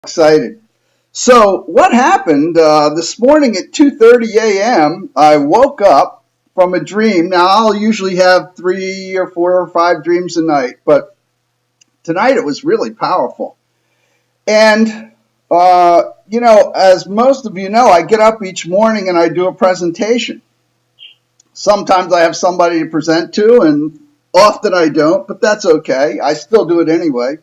Excited. So what happened this morning at 2:30 a.m. I woke up from a dream. Now I'll usually have 3 or 4 or 5 dreams a night, but tonight it was really powerful. And as most of you know, I get up each morning and I do a presentation. Sometimes I have somebody to present to, and often I don't, but that's okay. I still do it anyway.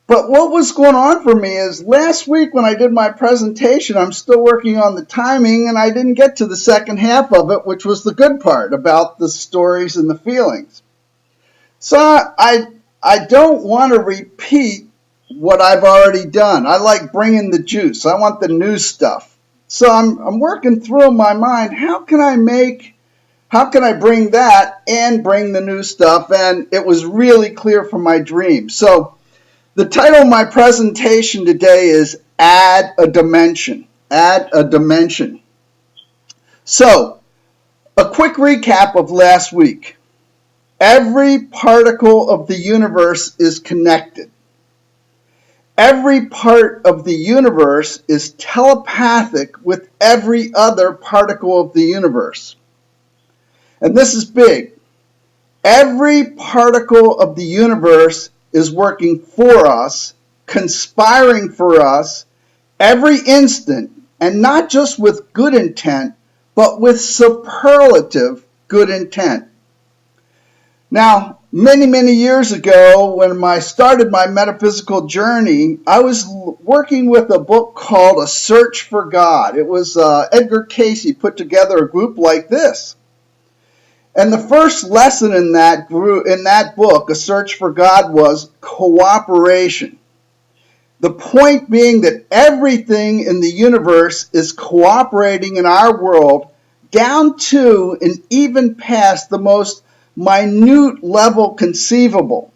But what was going on for me is last week when I did my presentation, I'm still working on the timing and I didn't get to the second half of it, which was the good part about the stories and the feelings. So I don't want to repeat what I've already done. I like bringing the juice. I want the new stuff. So I'm working through in my mind, how can I bring that and bring the new stuff? And it was really clear from my dream. So the title of my presentation today is Add a Dimension. Add a Dimension. So, a quick recap of last week. Every particle of the universe is connected. Every part of the universe is telepathic with every other particle of the universe. And this is big. Every particle of the universe is working for us, conspiring for us every instant, and not just with good intent, but with superlative good intent. Now, many years ago, when I started my metaphysical journey, I was working with a book called A Search for God. It was Edgar Cayce put together a group like this. And the first lesson in that book, A Search for God, was cooperation. The point being that everything in the universe is cooperating in our world down to and even past the most minute level conceivable.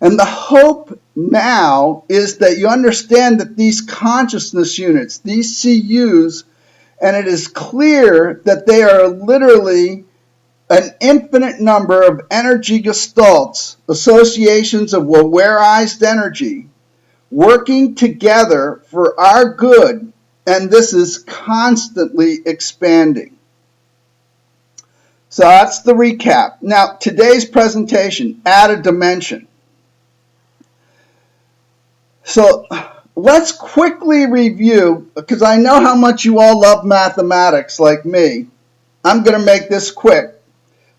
And the hope now is that you understand that these consciousness units, these CUs, and it is clear that they are literally an infinite number of energy gestalts, associations of awareized energy, working together for our good, and this is constantly expanding. So that's the recap. Now, today's presentation, Add a Dimension. So let's quickly review, because I know how much you all love mathematics like me. I'm going to make this quick.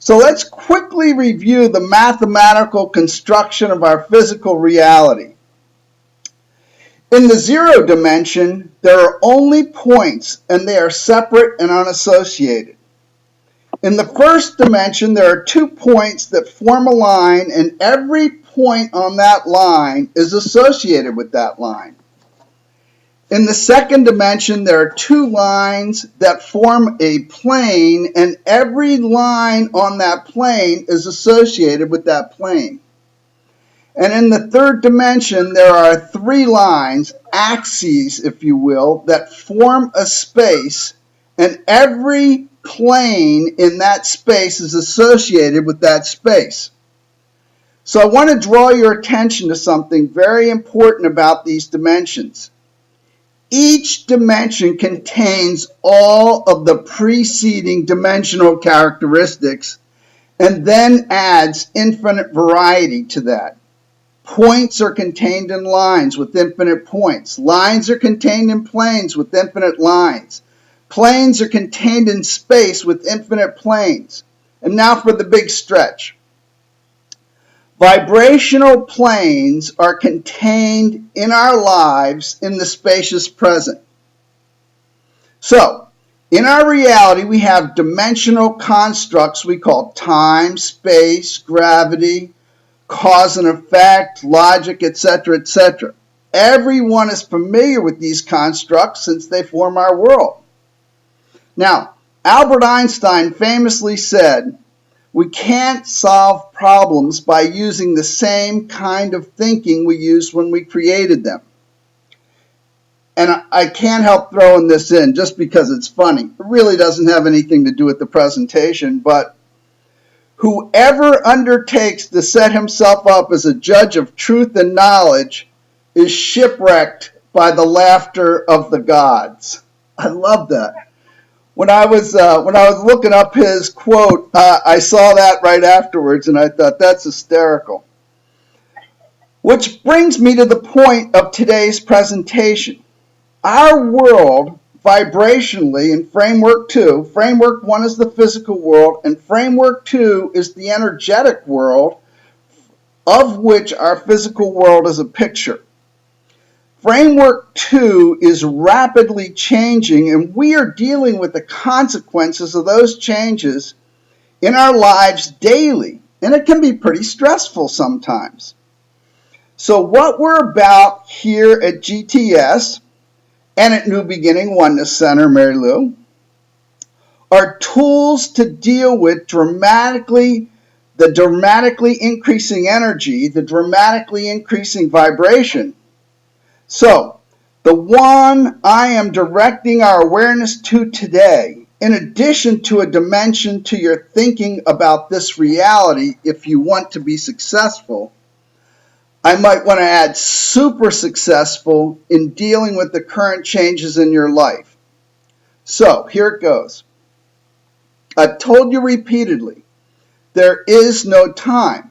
So let's quickly review the mathematical construction of our physical reality. In the zero dimension, there are only points, and they are separate and unassociated. In the first dimension, there are 2 points that form a line, and every point on that line is associated with that line. In the second dimension, there are 2 lines that form a plane, and every line on that plane is associated with that plane. And in the third dimension, there are 3 lines, axes, if you will, that form a space, and every plane in that space is associated with that space. So I want to draw your attention to something very important about these dimensions. Each dimension contains all of the preceding dimensional characteristics and then adds infinite variety to that. Points are contained in lines with infinite points. Lines are contained in planes with infinite lines. Planes are contained in space with infinite planes. And now for the big stretch. Vibrational planes are contained in our lives in the spacious present. So, in our reality, we have dimensional constructs we call time, space, gravity, cause and effect, logic, etc., etc. Everyone is familiar with these constructs since they form our world. Now, Albert Einstein famously said, we can't solve problems by using the same kind of thinking we used when we created them. And I can't help throwing this in just because it's funny. It really doesn't have anything to do with the presentation, but whoever undertakes to set himself up as a judge of truth and knowledge is shipwrecked by the laughter of the gods. I love that. When I was looking up his quote, I saw that right afterwards, and I thought that's hysterical. Which brings me to the point of today's presentation. Our world, vibrationally, in Framework 2, Framework 1 is the physical world, and Framework 2 is the energetic world, of which our physical world is a picture. Framework 2 is rapidly changing, and we are dealing with the consequences of those changes in our lives daily, and it can be pretty stressful sometimes. So what we're about here at GTS and at New Beginning Oneness Center, Mary Lou, are tools to deal with the dramatically increasing energy, the dramatically increasing vibration. So, the one I am directing our awareness to today, in addition to a dimension to your thinking about this reality, if you want to be successful, I might want to add super successful in dealing with the current changes in your life. So, here it goes. I've told you repeatedly, there is no time.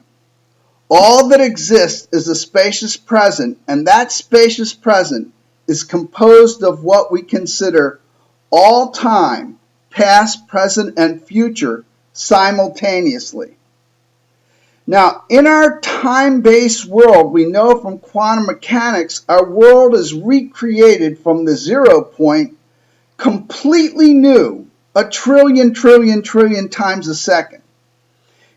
All that exists is a spacious present, and that spacious present is composed of what we consider all time, past, present, and future, simultaneously. Now, in our time-based world, we know from quantum mechanics, our world is recreated from the 0 point, completely new, a trillion times a second.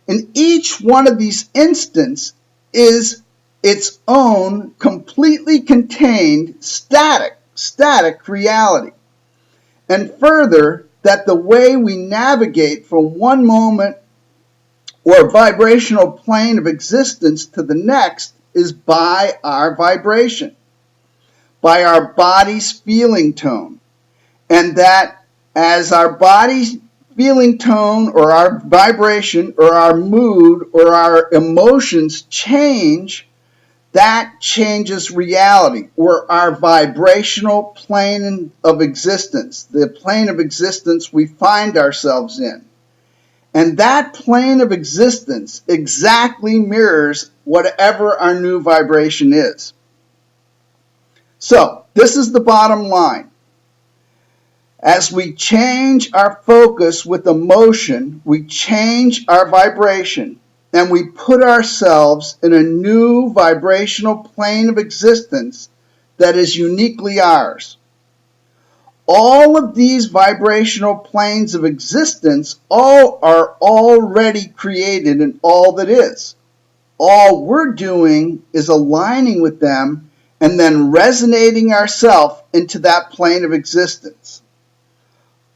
And each one of these instances is its own completely contained static reality. And further, that the way we navigate from one moment or vibrational plane of existence to the next is by our vibration, by our body's feeling tone. And that as our body's feeling tone or our vibration or our mood or our emotions change, that changes reality or our vibrational plane of existence, the plane of existence we find ourselves in. And that plane of existence exactly mirrors whatever our new vibration is. So, this is the bottom line. As we change our focus with emotion, we change our vibration, and we put ourselves in a new vibrational plane of existence that is uniquely ours. All of these vibrational planes of existence are already created in all that is. All we're doing is aligning with them and then resonating ourselves into that plane of existence.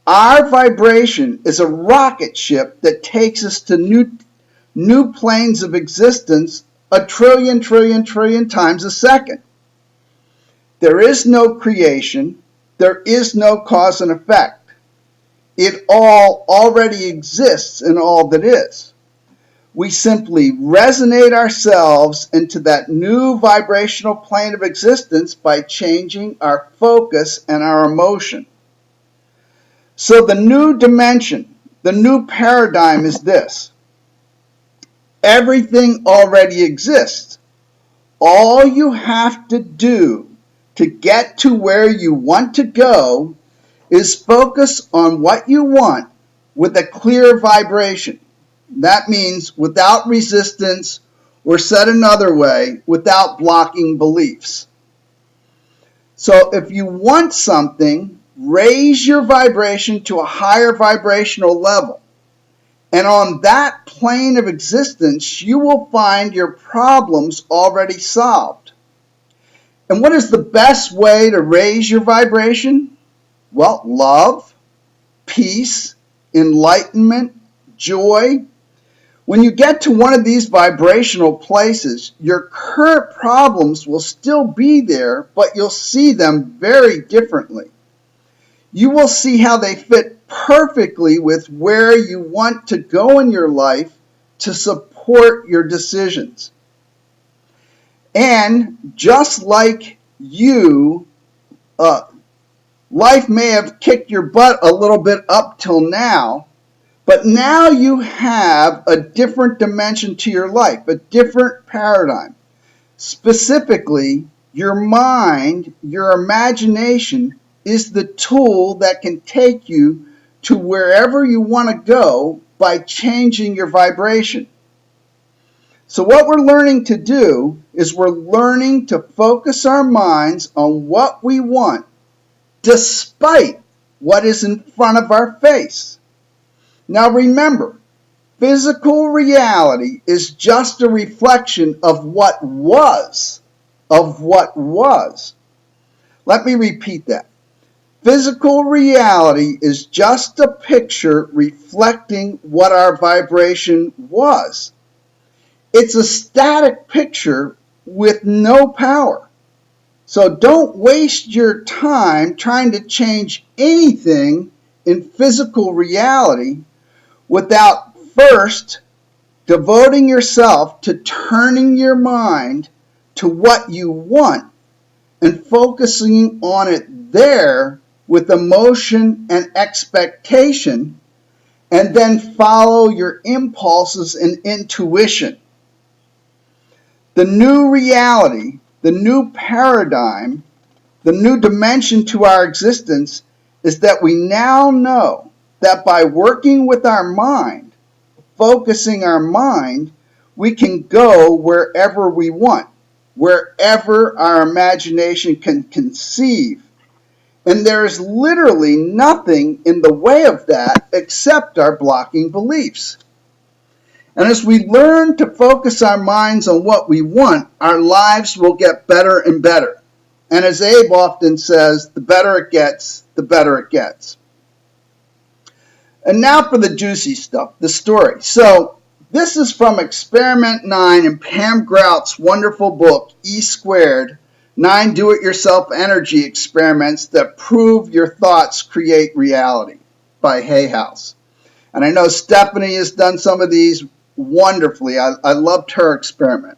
Our vibration is a rocket ship that takes us to new planes of existence a trillion times a second. There is no creation. There is no cause and effect. It all already exists in all that is. We simply resonate ourselves into that new vibrational plane of existence by changing our focus and our emotion. So the new dimension, the new paradigm is this. Everything already exists. All you have to do to get to where you want to go is focus on what you want with a clear vibration. That means without resistance, or said another way, without blocking beliefs. So if you want something, raise your vibration to a higher vibrational level. And on that plane of existence, you will find your problems already solved. And what is the best way to raise your vibration? Well, love, peace, enlightenment, joy. When you get to one of these vibrational places, your current problems will still be there, but you'll see them very differently. You will see how they fit perfectly with where you want to go in your life to support your decisions. And just like you, life may have kicked your butt a little bit up till now, but now you have a different dimension to your life, a different paradigm. Specifically, your mind, your imagination is the tool that can take you to wherever you want to go by changing your vibration. So what we're learning to do is we're learning to focus our minds on what we want despite what is in front of our face. Now remember, physical reality is just a reflection of what was. Let me repeat that. Physical reality is just a picture reflecting what our vibration was. It's a static picture with no power. So don't waste your time trying to change anything in physical reality without first devoting yourself to turning your mind to what you want and focusing on it there with emotion and expectation, and then follow your impulses and intuition. The new reality, the new paradigm, the new dimension to our existence is that we now know that by working with our mind, focusing our mind, we can go wherever we want, wherever our imagination can conceive. And there is literally nothing in the way of that except our blocking beliefs. And as we learn to focus our minds on what we want, our lives will get better and better. And as Abe often says, the better it gets, the better it gets. And now for the juicy stuff, the story. So this is from Experiment 9 in Pam Grout's wonderful book, E Squared, 9 Do-It-Yourself Energy Experiments That Prove Your Thoughts Create Reality by Hay House. And I know Stephanie has done some of these wonderfully. I loved her experiment.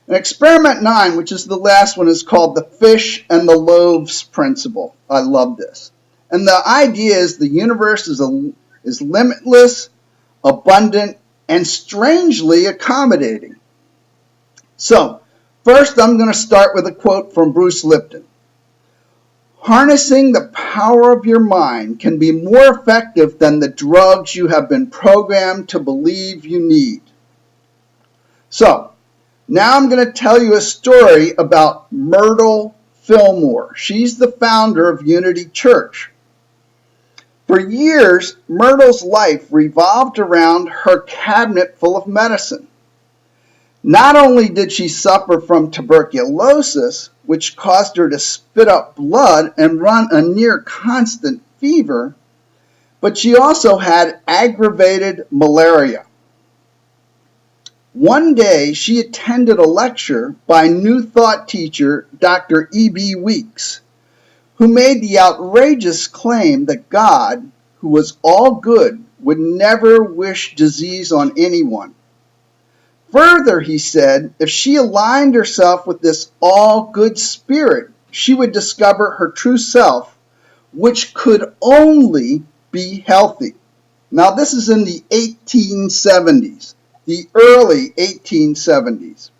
And Experiment 9, which is the last one, is called the Fish and the Loaves Principle. I love this. And the idea is the universe is limitless, abundant, and strangely accommodating. So, first I'm going to start with a quote from Bruce Lipton. Harnessing the power of your mind can be more effective than the drugs you have been programmed to believe you need. So, now I'm going to tell you a story about Myrtle Fillmore. She's the founder of Unity Church. For years, Myrtle's life revolved around her cabinet full of medicine. Not only did she suffer from tuberculosis, which caused her to spit up blood and run a near constant fever, but she also had aggravated malaria. One day, she attended a lecture by New Thought teacher Dr. E.B. Weeks, who made the outrageous claim that God, who was all good, would never wish disease on anyone. Further, he said, if she aligned herself with this all-good spirit, she would discover her true self, which could only be healthy. Now, this is in the 1870s, the early 1870s.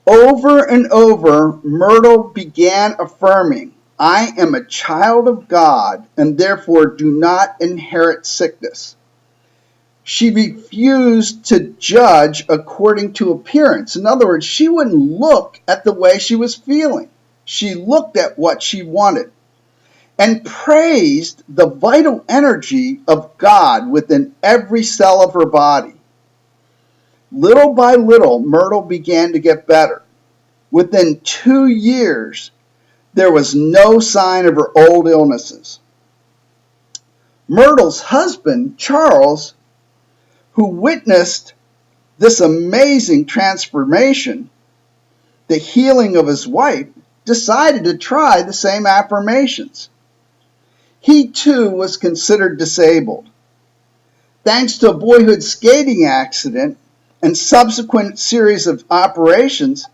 Over and over, Myrtle began affirming, I am a child of God and therefore do not inherit sickness. She refused to judge according to appearance. In other words, she wouldn't look at the way she was feeling. She looked at what she wanted and praised the vital energy of God within every cell of her body. Little by little, Myrtle began to get better. Within 2 years, there was no sign of her old illnesses. Myrtle's husband, Charles, who witnessed this amazing transformation, the healing of his wife, decided to try the same affirmations. He too was considered disabled. Thanks to a boyhood skating accident and subsequent series of operations,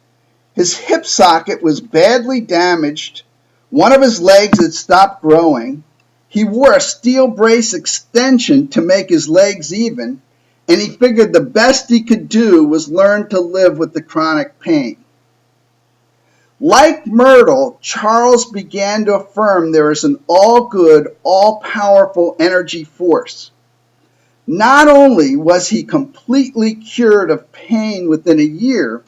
His hip socket was badly damaged. One of his legs had stopped growing. He wore a steel brace extension to make his legs even, and he figured the best he could do was learn to live with the chronic pain. Like Myrtle, Charles began to affirm there is an all-good, all-powerful energy force. Not only was he completely cured of pain within a year,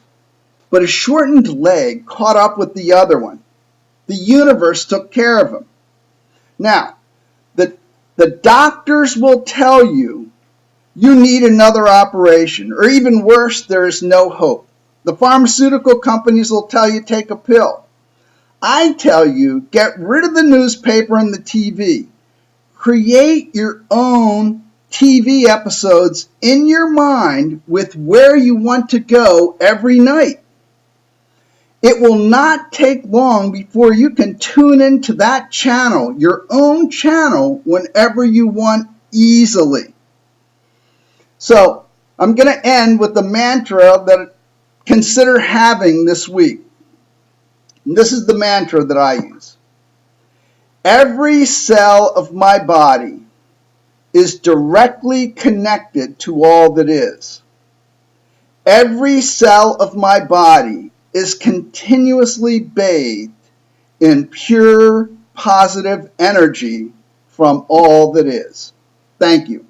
but a shortened leg caught up with the other one. The universe took care of him. Now, the doctors will tell you you need another operation, or even worse, there is no hope. The pharmaceutical companies will tell you take a pill. I tell you, get rid of the newspaper and the TV. Create your own TV episodes in your mind with where you want to go every night. It will not take long before you can tune into that channel, your own channel, whenever you want easily. So, I'm going to end with the mantra that consider having this week. And this is the mantra that I use. Every cell of my body is directly connected to all that is. Every cell of my body is continuously bathed in pure, positive energy from all that is. Thank you.